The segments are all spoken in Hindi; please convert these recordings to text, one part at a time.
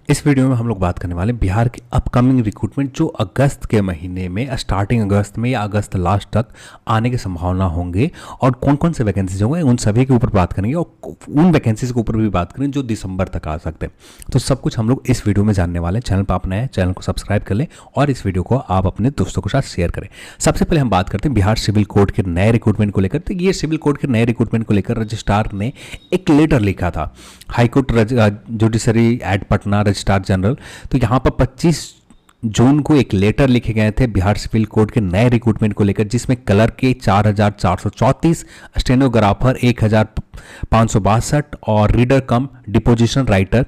इस वीडियो में हम लोग बात करने वाले हैं बिहार के अपकमिंग रिक्रूटमेंट जो अगस्त के महीने में स्टार्टिंग अगस्त में या अगस्त लास्ट तक आने की संभावना होंगे और कौन कौन से वैकेंसीज होंगे उन सभी के ऊपर बात करेंगे और उन वैकेंसीज के ऊपर भी बात करेंगे जो दिसंबर तक आ सकते हैं। तो सब कुछ हम लोग इस वीडियो में जानने वाले हैं। चैनल पर आप नए हैं, चैनल को सब्सक्राइब कर लें और इस वीडियो को आप अपने दोस्तों के साथ शेयर करें। सबसे पहले हम बात करते हैं बिहार सिविल कोड के नए रिक्रूटमेंट को लेकर। तो ये सिविल कोड के नए रिक्रूटमेंट को लेकर रजिस्ट्रार ने एक लेटर लिखा था high court judiciary at Patna registrar general. तो यहाँ पर 25 जून को एक लेटर लिखे गए थे बिहार सिविल कोड के नए रिक्रूटमेंट को लेकर, जिसमें कलर के 4434, स्टेनोग्राफर 1562 और रीडर कम डिपोजिशन राइटर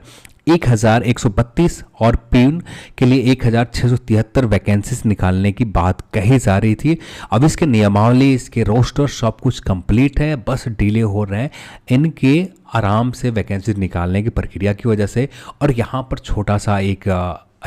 1132 और प्यून के लिए 1673 वैकेंसीज निकालने की बात कही जा रही थी। अब इसके नियमावली, इसके रोस्टर सब कुछ कंप्लीट है, बस डिले हो रहे हैं इनके आराम से वैकेंसीज निकालने की प्रक्रिया की वजह से। और यहाँ पर छोटा सा एक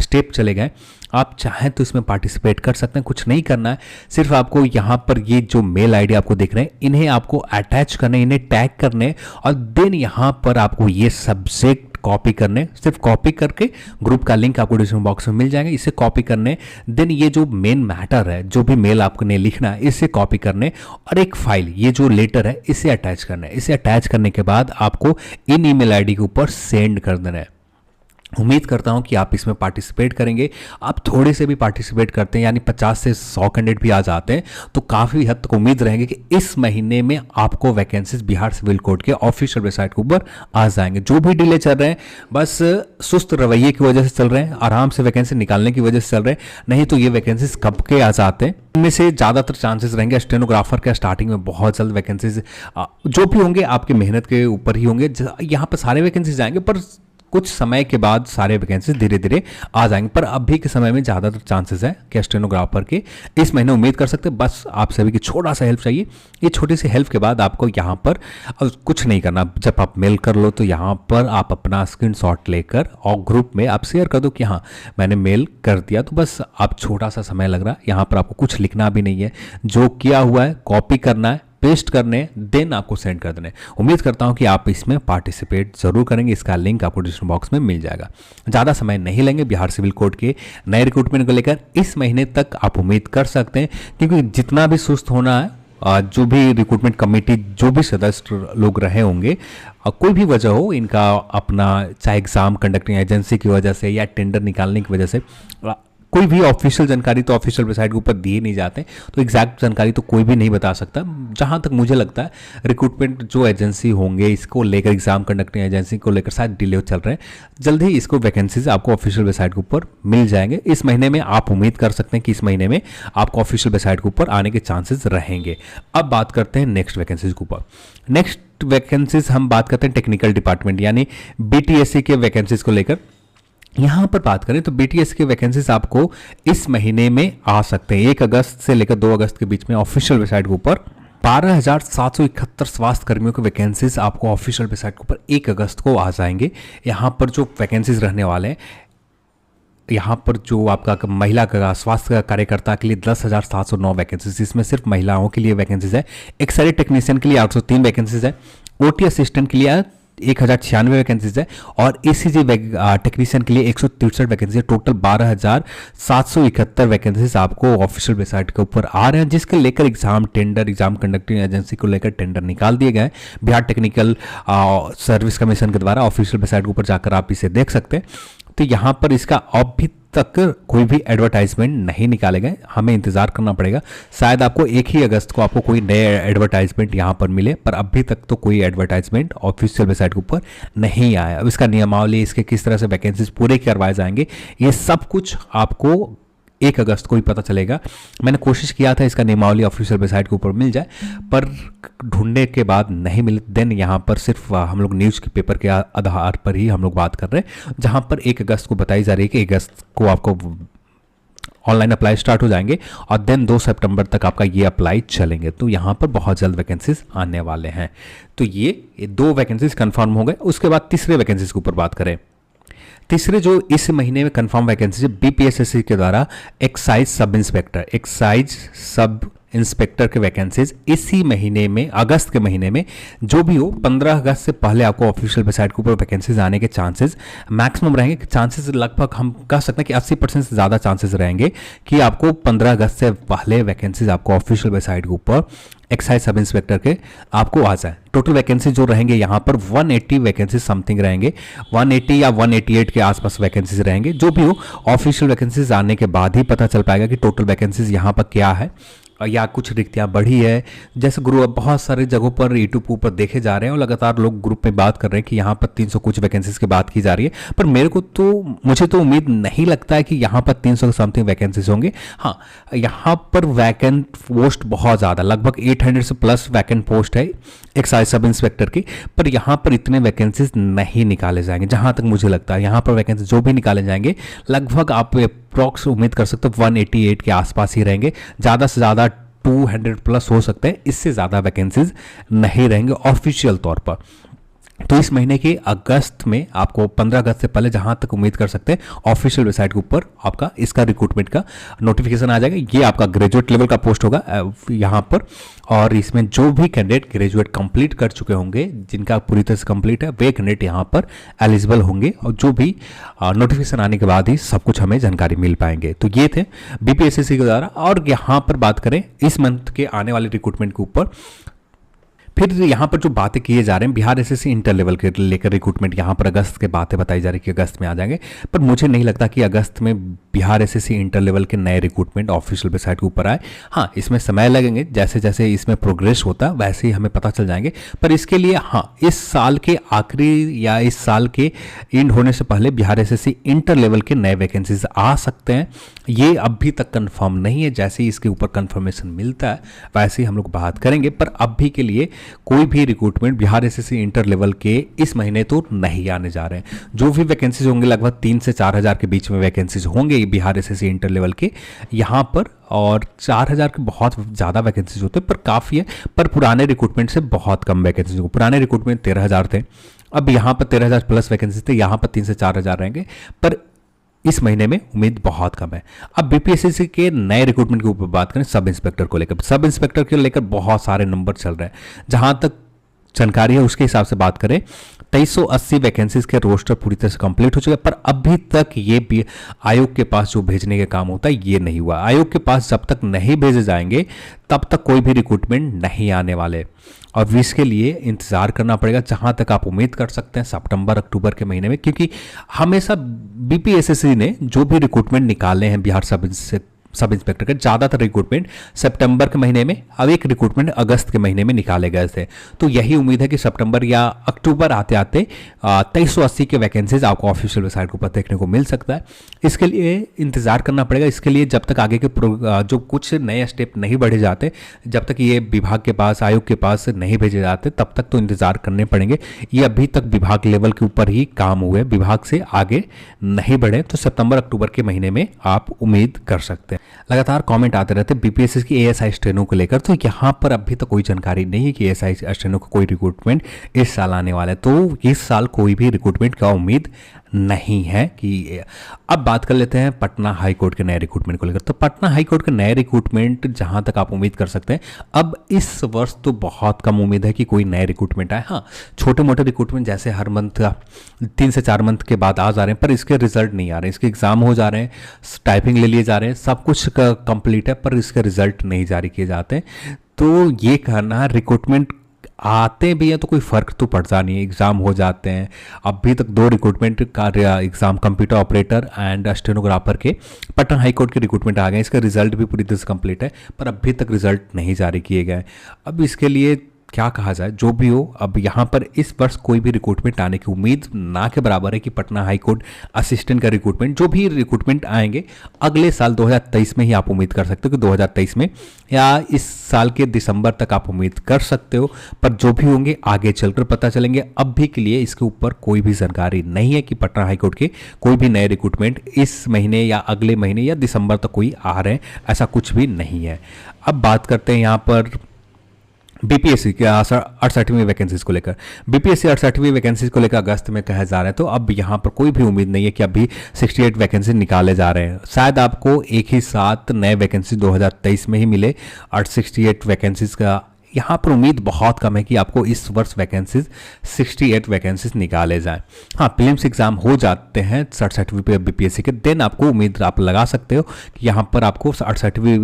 स्टेप चले गए, आप चाहें तो इसमें पार्टिसिपेट कर सकते हैं। कुछ नहीं करना है, सिर्फ आपको यहाँ पर ये जो मेल आईडी आपको दिख रहे हैं इन्हें आपको अटैच करने, इन्हें टैग करने और देन यहाँ पर आपको ये सब्जेक्ट कॉपी करने। सिर्फ कॉपी करके ग्रुप का लिंक आपको डिस्क्रिप्शन बॉक्स में मिल जाएगा, इसे कॉपी करने। देन ये जो मेन मैटर है, जो भी मेल आपने लिखना है इसे कॉपी करने और एक फाइल, ये जो लेटर है इसे अटैच करना है। इसे अटैच करने के बाद आपको इन ईमेल आईडी के ऊपर सेंड कर देना है। उम्मीद करता हूं कि आप इसमें पार्टिसिपेट करेंगे। आप थोड़े से भी पार्टिसिपेट करते हैं, यानी 50 से 100 कैंडिडेट भी आ जाते हैं, तो काफ़ी हद तक उम्मीद रहेंगे कि इस महीने में आपको वैकेंसीज बिहार सिविल कोड के ऑफिशियल वेबसाइट के ऊपर आ जाएंगे। जो भी डिले चल रहे हैं बस सुस्त रवैये की वजह से चल रहे हैं, आराम से वैकेंसी निकालने की वजह से चल रहे हैं, नहीं तो ये वैकेंसीज कब के आ जाते हैं। इनमें से ज़्यादातर चांसेस रहेंगे स्टेनोग्राफर के स्टार्टिंग में बहुत जल्द वैकेंसीज जो भी होंगे आपकी मेहनत के ऊपर ही होंगे। यहाँ पर सारे वैकेंसीज आएंगे पर कुछ समय के बाद सारे वैकेंसी धीरे धीरे आ जाएंगे, पर अभी के समय में ज़्यादातर चांसेस है कि स्टेनोग्राफर के इस महीने उम्मीद कर सकते हैं। बस आप सभी की छोटा सा हेल्प चाहिए। ये छोटी सी हेल्प के बाद आपको यहाँ पर कुछ नहीं करना, जब आप मेल कर लो तो यहाँ पर आप अपना स्क्रीनशॉट लेकर और ग्रुप में आप शेयर कर दो कि हाँ मैंने मेल कर दिया। तो बस आप छोटा सा समय लग रहा है, यहाँ पर आपको कुछ लिखना भी नहीं है, जो किया हुआ है कॉपी करना है, पेस्ट करने, देन आपको सेंड कर देने। उम्मीद करता हूं कि आप इसमें पार्टिसिपेट जरूर करेंगे। इसका लिंक आपको डिस्क्रिप्शन बॉक्स में मिल जाएगा। ज़्यादा समय नहीं लेंगे, बिहार सिविल कोड के नए रिक्रूटमेंट को लेकर इस महीने तक आप उम्मीद कर सकते हैं, क्योंकि जितना भी सुस्त होना है, जो भी रिक्रूटमेंट कमेटी जो भी सदस्य लोग रहे होंगे, कोई भी वजह हो इनका अपना, चाहे एग्जाम कंडक्टिंग एजेंसी की वजह से या टेंडर निकालने की वजह से, कोई भी ऑफिशियल जानकारी तो ऑफिशियल वेबसाइट के ऊपर दिए नहीं जाते, तो एग्जैक्ट जानकारी तो कोई भी नहीं बता सकता। जहां तक मुझे लगता है रिक्रूटमेंट जो एजेंसी होंगे इसको लेकर, एग्जाम कंडक्टिंग एजेंसी को लेकर शायद डिले चल रहे हैं। जल्द ही इसको वैकेंसीज आपको ऑफिशियल वेबसाइट के ऊपर मिल जाएंगे। इस महीने में आप उम्मीद कर सकते हैं कि इस महीने में आपको ऑफिशियल वेबसाइट के ऊपर आने के चांसेस रहेंगे। अब बात करते हैं नेक्स्ट वैकेंसीज के ऊपर। नेक्स्ट वैकेंसीज हम बात करते हैं टेक्निकल डिपार्टमेंट यानी BTSC के वैकेंसीज को लेकर। यहाँ पर बात करें तो BTS के वैकेंसीज आपको इस महीने में आ सकते हैं। 1 अगस्त से लेकर 2 अगस्त के बीच में ऑफिशियल वेबसाइट के ऊपर 12,771 स्वास्थ्य कर्मियों के वैकेंसीज आपको ऑफिशियल वेबसाइट के ऊपर 1 अगस्त को आ जाएंगे। यहाँ पर जो वैकेंसीज रहने वाले हैं, यहाँ पर जो आपका महिला का स्वास्थ्य कार्यकर्ता के लिए 10,709 वैकेंसीज, इसमें सिर्फ महिलाओं के लिए वैकेंसीज है। एक्सरे टेक्नीशियन के लिए 803 वैकेंसीज है। OT असिस्टेंट के लिए 1096 वैकेंसीज है और ECG टेक्नीशियन के लिए 163 वैकेंसी है। टोटल 12,771 वैकेंसीज आपको ऑफिशियल वेबसाइट के ऊपर आ रहे हैं, जिसके लेकर exam tender, exam conducting agency को लेकर टेंडर निकाल दिए गए। बिहार टेक्निकल सर्विस कमीशन के द्वारा ऑफिशियल वेबसाइट के ऊपर जाकर आप इसे देख सकते हैं। तो यहाँ पर इसका अभी तक कोई भी एडवर्टाइजमेंट नहीं निकाले गए, हमें इंतजार करना पड़ेगा। शायद आपको 1 ही अगस्त को आपको कोई नए एडवर्टाइजमेंट यहाँ पर मिले, पर अभी तक तो कोई एडवर्टाइजमेंट ऑफिशियल वेबसाइट के ऊपर नहीं आया। अब इसका नियमावली, इसके किस तरह से वैकेंसीज पूरे करवाए जाएंगे, ये सब कुछ आपको 1 अगस्त को ही पता चलेगा। मैंने कोशिश किया था इसका नियमावली ऑफिशियल वेबसाइट के ऊपर मिल जाए, पर ढूंढने के बाद नहीं मिले। देन यहाँ पर सिर्फ हम लोग न्यूज़ के पेपर के आधार पर ही हम लोग बात कर रहे हैं, जहाँ पर 1 अगस्त को बताई जा रही है कि 1 अगस्त को आपको ऑनलाइन अप्लाई स्टार्ट हो जाएंगे और देन 2 सितंबर तक आपका ये अप्लाई चलेंगे। तो यहाँ पर बहुत जल्द वैकेंसीज आने वाले हैं। तो ये 2 वैकेंसीज कन्फर्म हो गए। उसके बाद तीसरे वैकेंसीज के ऊपर बात करें। तीसरे जो इस महीने में कंफर्म वैकेंसी है BPSSC के द्वारा excise sub inspector, excise sub inspector के वैकेंसीज इसी महीने में, अगस्त के महीने में जो भी हो, 15 अगस्त से पहले आपको ऑफिशियल वेबसाइट के ऊपर वैकेंसीज आने के चांसेस मैक्सिमम रहेंगे। चांसेस लगभग हम कह सकते हैं कि 80% से ज़्यादा चांसेस रहेंगे कि आपको 15 अगस्त से पहले वैकेंसीज आपको ऑफिशियल वेबसाइट के ऊपर एक्साइज सब इंस्पेक्टर के आपको आ जाए। टोटल वैकेंसी जो रहेंगे यहाँ पर 180 वैकेंसी समथिंग रहेंगे, 180 या 188 के आसपास वैकेंसीज रहेंगे। जो भी हो, ऑफिशियल वैकेंसीज आने के बाद ही पता चल पाएगा कि टोटल वैकेंसीज यहाँ पर क्या है या कुछ रिक्तियाँ बढ़ी है। जैसे ग्रुप बहुत सारे जगहों पर यूट्यूब ऊपर देखे जा रहे हैं और लगातार लोग ग्रुप में बात कर रहे हैं कि यहाँ पर 300 कुछ वैकेंसीज की बात की जा रही है, पर मुझे तो उम्मीद नहीं लगता है कि यहाँ पर 300 समथिंग वैकेंसीज होंगे। हाँ, यहाँ पर वैकेंट पोस्ट बहुत ज़्यादा, लगभग 800 से प्लस वैकेंट पोस्ट है एक्साइज सब इंस्पेक्टर की, पर यहाँ पर इतने वैकेंसीज नहीं निकाले जाएंगे। जहाँ तक मुझे लगता है यहाँ पर वैकेंसी जो भी निकाले जाएंगे लगभग आप अप्रॉक्स उम्मीद कर सकते हो 188 के आसपास ही रहेंगे। ज़्यादा से ज़्यादा 200 प्लस हो सकते हैं, इससे ज़्यादा वैकेंसीज नहीं रहेंगे ऑफिशियल तौर पर। तो इस महीने के अगस्त में आपको 15 अगस्त से पहले जहां तक उम्मीद कर सकते हैं ऑफिशियल वेबसाइट के ऊपर आपका इसका रिक्रूटमेंट का नोटिफिकेशन आ जाएगा। ये आपका ग्रेजुएट लेवल का पोस्ट होगा यहाँ पर, और इसमें जो भी कैंडिडेट ग्रेजुएट कंप्लीट कर चुके होंगे, जिनका पूरी तरह से कंप्लीट है, वे कैंडिडेट यहाँ पर एलिजिबल होंगे और जो भी नोटिफिकेशन आने के बाद ही सब कुछ हमें जानकारी मिल पाएंगे। तो ये थे बीपीएससी के द्वारा। और यहाँ पर बात करें इस मंथ के आने वाले रिक्रूटमेंट के ऊपर, फिर यहाँ पर जो बातें किए जा रहे हैं बिहार एसएससी इंटर लेवल के लेकर रिक्रूटमेंट, यहाँ पर अगस्त के बातें बताई जा रही है कि अगस्त में आ जाएंगे, पर मुझे नहीं लगता कि अगस्त में बिहार एसएससी इंटर लेवल के नए रिक्रूटमेंट ऑफिशियल वेबसाइट के ऊपर आए। हाँ, इसमें समय लगेंगे, जैसे जैसे इसमें प्रोग्रेस होता है वैसे ही हमें पता चल जाएंगे। पर इसके लिए हाँ, इस साल के आखिरी या इस साल के एंड होने से पहले बिहार एसएससी इंटर लेवल के नए वैकेंसीज आ सकते हैं। ये अभी तक कंफर्म नहीं है, जैसे ही इसके ऊपर कंफर्मेशन मिलता है वैसे ही हम लोग बात करेंगे। पर अभी के लिए कोई भी recruitment Bihar SSC inter level के इस महीने तो नहीं आने जा रहे हैं। जो भी वैकेंसीज होंगे लगभग 3 से 4 हज़ार के बीच में वैकेंसीज होंगे बिहार एसएससी इंटर लेवल के यहाँ पर, और 4,000 के बहुत ज़्यादा वैकेंसीज होते हैं पर काफ़ी है। पर पुराने रिक्रूटमेंट से बहुत कम वैकेंसीज होंगे। पुराने रिक्रूटमेंट 13,000 थे, अब यहाँ पर 13,000 प्लस वैकेंसीज थे, यहाँ पर 3 से 4 हज़ार रहेंगे, पर इस महीने में उम्मीद बहुत कम है। अब बीपीएससी के नए रिक्रूटमेंट के ऊपर बात करें, सब इंस्पेक्टर को लेकर, सब इंस्पेक्टर के लेकर बहुत सारे नंबर चल रहे हैं। जहां तक जानकारी है उसके हिसाब से बात करें 2380 वैकेंसीज के रोस्टर पूरी तरह से कंप्लीट हो चुके हैं, पर अभी तक ये भी आयोग के पास जो भेजने का काम होता है ये नहीं हुआ। आयोग के पास जब तक नहीं भेजे जाएंगे तब तक कोई भी रिक्रूटमेंट नहीं आने वाले, और इसके लिए इंतज़ार करना पड़ेगा। जहां तक आप उम्मीद कर सकते हैं सितंबर अक्टूबर के महीने में, क्योंकि हमेशा बीपीएससी ने जो भी रिक्रूटमेंट निकाले हैं बिहार सब इंस्पेक्टर के, ज़्यादातर रिक्रूटमेंट सितंबर के महीने में, अब एक रिक्रूटमेंट अगस्त के महीने में निकाले गए थे। तो यही उम्मीद है कि सितंबर या अक्टूबर आते आते 2380 के वैकेंसीज आपको ऑफिशियल वेबसाइट के ऊपर देखने को मिल सकता है। इसके लिए इंतजार करना पड़ेगा। इसके लिए जब तक आगे के जो कुछ नए स्टेप नहीं बढ़े जाते, जब तक ये विभाग के पास, आयोग के पास नहीं भेजे जाते, तब तक तो इंतजार करने पड़ेंगे। ये अभी तक विभाग लेवल के ऊपर ही काम हुए, विभाग से आगे नहीं बढ़े, तो सितंबर अक्टूबर के महीने में आप उम्मीद कर सकते हैं। लगातार कमेंट आते रहते हैं बीपीएससी की एएसआई स्टेनो को लेकर, तो यहाँ पर अभी तक कोई जानकारी नहीं है कि एएसआई स्टेनो का कोई रिक्रूटमेंट इस साल आने वाला है। तो इस साल कोई भी रिक्रूटमेंट का उम्मीद नहीं है कि। अब बात कर लेते हैं पटना हाई कोर्ट के नए रिक्रूटमेंट को लेकर। तो पटना हाई कोर्ट के नए रिक्रूटमेंट जहां तक आप उम्मीद कर सकते हैं, अब इस वर्ष तो बहुत कम उम्मीद है कि कोई नए रिक्रूटमेंट आए। हाँ, छोटे मोटे रिक्रूटमेंट जैसे हर मंथ 3 से 4 मंथ के बाद आ जा रहे हैं, पर इसके रिजल्ट नहीं आ रहे हैं। इसके एग्जाम हो जा रहे हैं, टाइपिंग ले लिए जा रहे हैं, सब कुछ कंप्लीट है, पर इसके रिजल्ट नहीं जारी किए जाते। तो ये कहना रिक्रूटमेंट आते भी हैं तो कोई फ़र्क तो पड़ता नहीं है, एग्ज़ाम हो जाते हैं। अभी तक 2 रिक्रूटमेंट का exam, computer operator and stenographer के पटना हाई कोर्ट के रिक्रूटमेंट आ गए। इसका रिजल्ट भी पूरी तरह से कंप्लीट है, पर अभी तक रिजल्ट नहीं जारी किए गए। अब इसके लिए क्या कहा जाए, जो भी हो, अब यहाँ पर इस वर्ष कोई भी रिक्रूटमेंट आने की उम्मीद ना के बराबर है कि पटना हाई कोर्ट असिस्टेंट का रिक्रूटमेंट, जो भी रिक्रूटमेंट आएंगे अगले साल 2023 में ही आप उम्मीद कर सकते हो कि 2023 में या इस साल के दिसंबर तक आप उम्मीद कर सकते हो। पर जो भी होंगे आगे चलकर पता चलेंगे। अब भी के लिए इसके ऊपर कोई भी जानकारी नहीं है कि पटना हाई कोर्ट के कोई भी नए रिक्रूटमेंट इस महीने या अगले महीने या दिसंबर तक कोई आ रहे हैं, ऐसा कुछ भी नहीं है। अब बात करते हैं यहाँ पर बीपीएससी के 68वीं वैकेंसीज को लेकर, बीपीएससी 68वीं वैकेंसीज को लेकर अगस्त में कहा जा रहा है। तो अब यहाँ पर कोई भी उम्मीद नहीं है कि अभी 68 वैकेंसी निकाले जा रहे हैं। शायद आपको एक ही साथ नए वैकेंसी 2023 में ही मिले और 68 वैकेंसीज का यहाँ पर उम्मीद बहुत कम है कि आपको इस वर्ष वैकेंसीज 68 वैकेंसीज निकाले जाएं। हाँ, प्रीलिम्स एग्जाम हो जाते हैं 67वीं पे बीपीएससी के, देन आपको उम्मीद आप लगा सकते हो कि यहाँ पर आपको 68वीं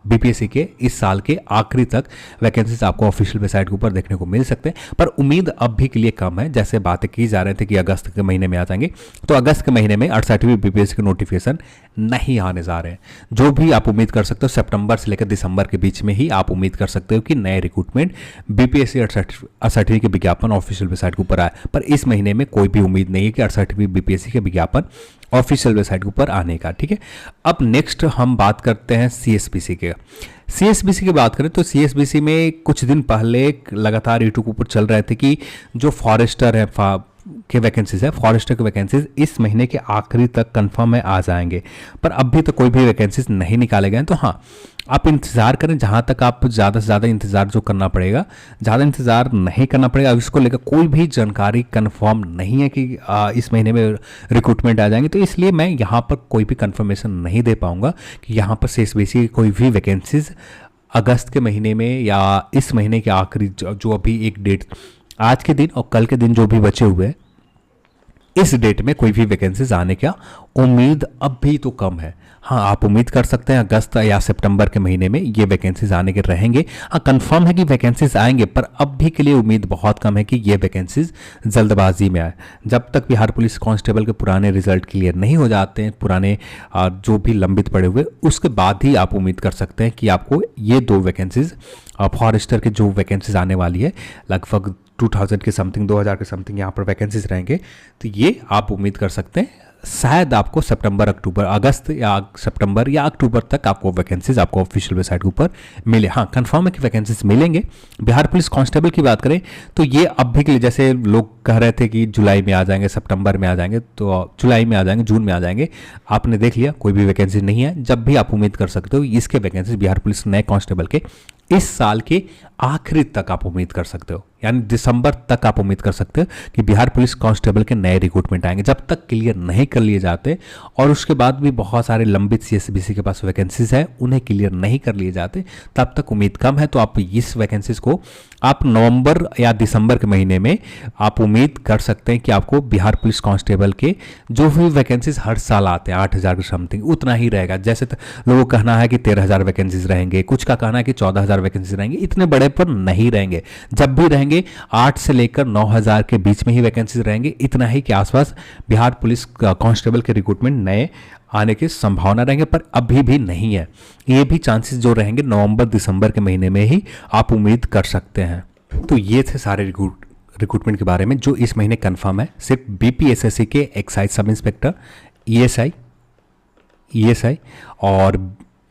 बीपीएससी के इस साल के आखिरी तक वैकेंसीज आपको ऑफिशियल वेबसाइट के ऊपर देखने को मिल सकते हैं। पर उम्मीद अब भी के लिए कम है। जैसे बातें की जा रहे थे कि अगस्त के महीने में आ जाएंगे, तो अगस्त के महीने में 68वीं बीपीएससी के नोटिफिकेशन नहीं आने जा रहे हैं। जो भी आप उम्मीद कर सकते हो सितंबर से लेकर दिसंबर के बीच में ही आप उम्मीद कर सकते हो कि नए रिक्रूटमेंट बीपीएससी 68वीं के विज्ञापन ऑफिशियल वेबसाइट के ऊपर आए। पर इस महीने में कोई भी उम्मीद नहीं है कि 68वीं बीपीएससी के विज्ञापन ऑफिशियल वेबसाइट के ऊपर आने का। ठीक है, अब नेक्स्ट हम बात करते हैं सीएसबीसी के। सीएसबीसी की बात करें तो सीएसबीसी में कुछ दिन पहले लगातार यूट्यूब के ऊपर चल रहे थे कि जो फॉरेस्टर है के वैकेंसीज है, फॉरेस्टर के वैकेंसीज इस महीने के आखिरी तक कंफर्म में आ जाएंगे। पर अभी तो कोई भी वैकेंसीज नहीं निकाले गए हैं। तो हाँ, आप इंतज़ार करें, जहाँ तक आप ज़्यादा से ज़्यादा इंतज़ार जो करना पड़ेगा, ज़्यादा इंतज़ार नहीं करना पड़ेगा। इसको लेकर कोई भी जानकारी कंफर्म नहीं है कि इस महीने में रिक्रूटमेंट आ जाएंगे। तो इसलिए मैं यहाँ पर कोई भी कंफर्मेशन नहीं दे पाऊँगा कि यहाँ पर सीएसबीसी की कोई भी वैकेंसीज अगस्त के महीने में या इस महीने के आखिरी जो अभी एक डेट आज के दिन और कल के दिन जो भी बचे हुए हैं, इस डेट में कोई भी वैकेंसीज आने का उम्मीद अब भी तो कम है। हाँ, आप उम्मीद कर सकते हैं अगस्त या सितंबर के महीने में ये वैकेंसीज आने के रहेंगे। हाँ, कंफर्म है कि वैकेंसीज आएंगे, पर अब भी के लिए उम्मीद बहुत कम है कि ये वैकेंसीज जल्दबाजी में आए। जब तक बिहार पुलिस कांस्टेबल के पुराने रिजल्ट क्लियर नहीं हो जाते हैं, पुराने जो भी लंबित पड़े हुए, उसके बाद ही आप उम्मीद कर सकते हैं कि आपको ये 2 वैकेंसीज फॉरेस्टर के जो वैकेंसीज आने वाली है, लगभग 2000 के समथिंग 2000 के समथिंग यहाँ पर वैकेंसीज रहेंगे। तो ये आप उम्मीद कर सकते हैं शायद आपको अगस्त या सितंबर या अक्टूबर तक आपको वैकेंसीज आपको ऑफिशियल वेबसाइट के ऊपर मिले। हाँ, कंफर्म है कि वैकेंसीज मिलेंगे। बिहार पुलिस कांस्टेबल की बात करें तो ये अब भी के लिए, जैसे लोग कह रहे थे कि जुलाई में आ जाएंगे, सितंबर में आ जाएंगे, तो जुलाई में आ जाएंगे, जून में आ जाएंगे, आपने देख लिया कोई भी वैकेंसी नहीं है। जब भी आप उम्मीद कर सकते हो इसके वैकेंसीज बिहार पुलिस नए कांस्टेबल के इस साल के आखिरी तक आप उम्मीद कर सकते हो, यानी दिसंबर तक आप उम्मीद कर सकते हो कि बिहार पुलिस कांस्टेबल के नए रिक्रूटमेंट आएंगे। जब तक क्लियर नहीं कर लिए जाते और उसके बाद भी बहुत सारे लंबित सीएसबीसी के पास वैकेंसीज है, उन्हें क्लियर नहीं कर लिए जाते, तब तक उम्मीद कम है। तो आप इस वैकेंसीज को आप नवंबर या दिसंबर के महीने में आप उम्मीद कर सकते हैं कि आपको बिहार पुलिस कांस्टेबल के जो भी वैकेंसीज हर साल आते हैं 8000 के समथिंग उतना ही रहेगा। जैसे लोगों का कहना है कि 13000 वैकेंसीज रहेंगे, कुछ का कहना है कि 14000 वैकेंसीज रहेंगे, इतने बड़े पर नहीं रहेंगे। जब भी रहेंगे 8 से लेकर 9000 के बीच में ही वैकेंसीज रहेंगे, इतना ही के आसपास बिहार पुलिस कांस्टेबल के रिक्रूटमेंट नए आने की संभावना रहेंगे, पर अभी भी नहीं है। ये भी चांसेस जो रहेंगे नवंबर दिसंबर के महीने में ही आप उम्मीद कर सकते हैं। तो ये थे सारे रिक्रूटमेंट के बारे में जो इस महीने कंफर्म है। सिर्फ बीपीएसएससी के एक्साइज सब इंस्पेक्टर, ईएसआई और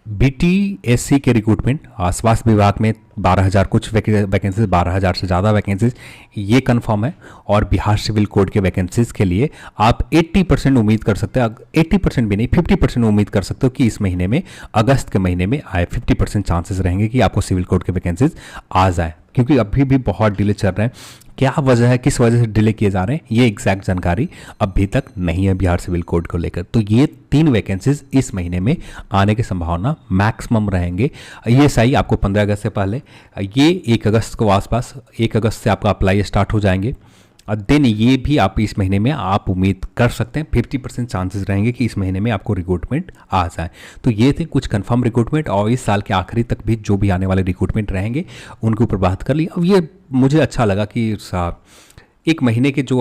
बीटीएससी के रिक्रूटमेंट, स्वास्थ्य विभाग में 12000 कुछ वैकेंसीज, 12000 से ज़्यादा वैकेंसीज ये कंफर्म है। और बिहार सिविल कोड के वैकेंसीज के लिए आप 80% उम्मीद कर सकते हैं, 80% भी नहीं 50% उम्मीद कर सकते हो कि इस महीने में अगस्त के महीने में आए। 50% चांसेस रहेंगे कि आपको सिविल कोड के वैकेंसीज आ जाए, क्योंकि अभी भी बहुत डिले चल रहे हैं। क्या वजह है, किस वजह से डिले किए जा रहे हैं, ये एग्जैक्ट जानकारी अभी तक नहीं है बिहार सिविल कोड को लेकर। तो ये 3 वैकेंसीज इस महीने में आने की संभावना मैक्सिमम रहेंगे। ये सही आपको 15 अगस्त से पहले, ये 1 अगस्त को आसपास, 1 अगस्त से आपका अप्लाई स्टार्ट हो जाएंगे। और देन ये भी आप इस महीने में आप उम्मीद कर सकते हैं 50% चांसेस रहेंगे कि इस महीने में आपको रिक्रूटमेंट आ जाए। तो ये थे कुछ कंफर्म रिक्रूटमेंट, और इस साल के आखिरी तक भी जो भी आने वाले रिक्रूटमेंट रहेंगे उनके ऊपर बात कर ली। अब ये मुझे अच्छा लगा कि एक महीने के जो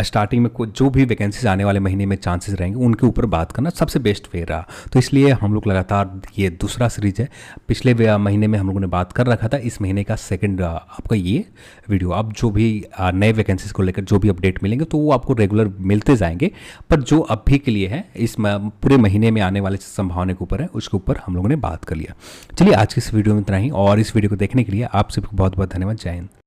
स्टार्टिंग में जो भी वैकेंसीज आने वाले महीने में चांसेस रहेंगे उनके ऊपर बात करना सबसे बेस्ट वे रहा। तो इसलिए हम लोग लगातार, ये दूसरा सीरीज है, पिछले महीने में हम लोगों ने बात कर रखा था, इस महीने का सेकंड आपका ये वीडियो। अब जो भी नए वैकेंसीज को लेकर जो भी अपडेट मिलेंगे तो वो आपको रेगुलर मिलते जाएंगे, पर जो अभी के लिए है इस पूरे महीने में आने वाले संभावना के ऊपर है, उसके ऊपर हम लोगों ने बात कर लिया। चलिए आज की इस वीडियो में इतना ही, और इस वीडियो को देखने के लिए आप सबको बहुत बहुत धन्यवाद। जय हिंद।